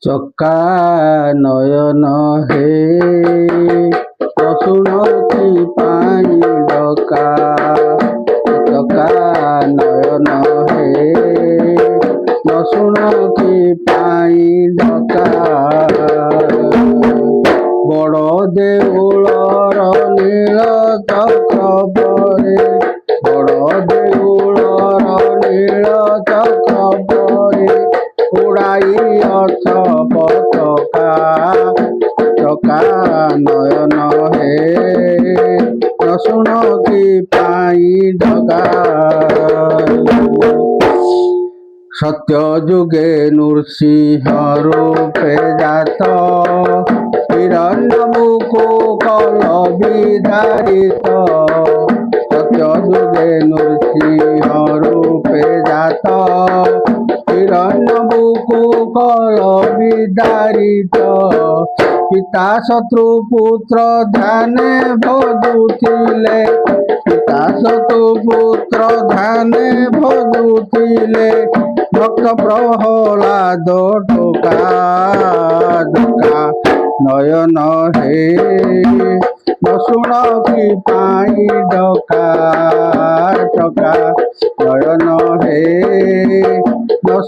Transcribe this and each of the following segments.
চকা নয়ন হে শুণ কি পাই ডকা চকা নয়ন হে শুণ কি পাই ডকা বড় দেউলর নীল চক্র পরে বড় দেউলর নীল চক্র পরে উড়াই অর্থ পতাকা চকা নয়ন হে শুণ কি পাই ডকা সত্য যুগে নৃসিংহ রূপে জাত হিরণ্যমুখু কল বিদারিত সত্য যুগে নৃসিংহ রূপে জাত হিরণ্যমুখু কল বিদারিত পিতা শত্রু পুত্র ধ্যানে ভজুଥିଲେ পিতা শত্রু পুত্র ধ্যানে ভজুଥିଲେ ভক্ত প্রহ্লাদ টোকা ডকা নয়ন হে শুণ কি পাই ডকা চকা নয়ন হে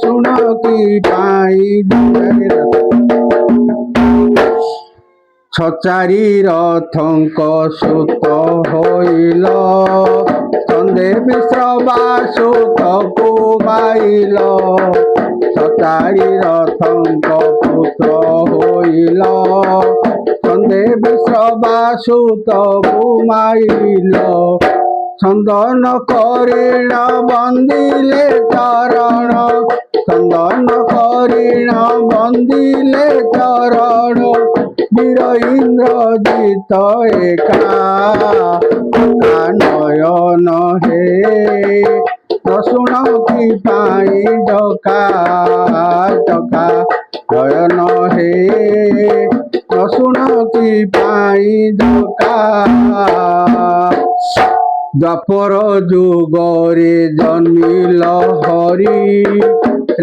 শুণ কি পাই ছচারি রথঙ্ক সুত হইল চন্দে বিশ্রবাসুত কুমাইল ছচারি রথঙ্ক পুত্র হইল চন্দে বিশ্রবাসুত কুমাইল চন্দন করিণ বন্দিলে চরণ চন্দন করিণ বন্দিলে চরণ বীর ইন্দ্রজিত একা নয়ন হে শুণ কি পাই ডকা চকা নয়ন হে শুণ কি পাই ডকা দ্বাপর যুগরে জন্মিল হরি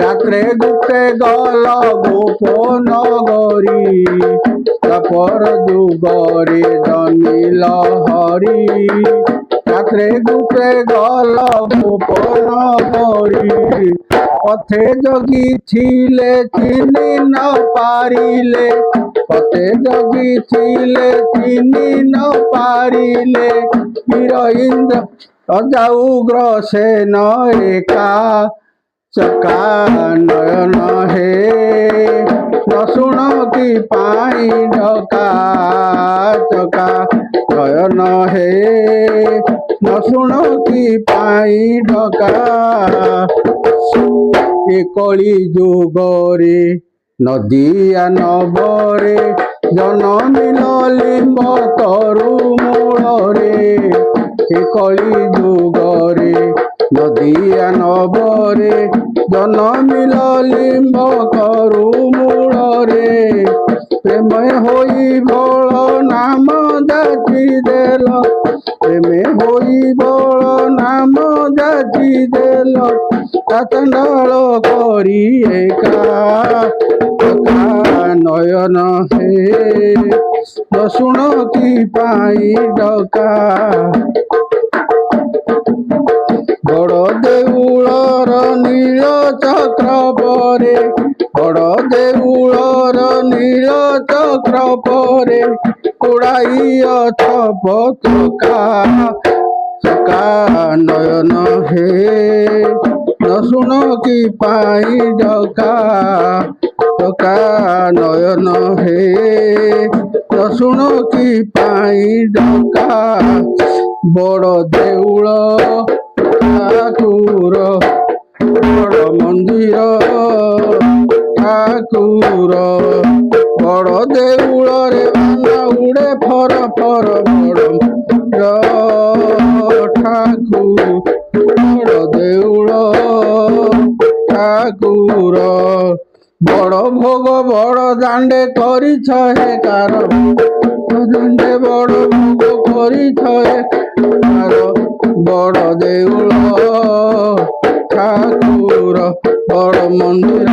রাত্রে গুপ্তে গল গোপ নগরী দ্বাপর যুগরে জন্মিল হরি রাত্রে গুপ্তে গল গোপ নগরী পথে জগিছিলে চিনি ন পারিলে পথে জগিছিলে চিনি ন পারিলে বীর ইন্দ্র রাজা উগ্র সেন একা চকা নয়ন হে শুণ কি পাই ডকা চকা নয়ন হে শুণ কি পাই ডকা এ কলি যুগরে নদিয়া নবরে জনমিল লিম্ব তরু মূଳରେ এ কলি যুগরে নদিয়া নবরে জনমিল লিম্ব তরু মূଳରେ প্রেমে হই বল নাম যাচি দেল প্রেমে হই বল নাম যাচি দেল চাচণ্ডাল করি একা নয়ন হে শুণ কি পাই ডকা বড় দেউলর নীল চক্র পরে বড় দেউলর নীল চক্র পরে উড়াই অথ পতাকা চকা নয়ন হে শুণ কি পাই ডকা চকা নয়ন হে শুণ কি পাই ডকা বড় দেউল ঠাকুর বড় মন্দির ঠাকুর বড় দেউলরে বানা উড়ে ফর ফর বড় ঠাকুর বড় দেউল ঠাকুর বড় ভোগ বড় দাণ্ডে করিছ হে কার দাণ্ডে বড় ভোগ করিছ হে কার বড় দেউল ঠাকুর বড় মন্দির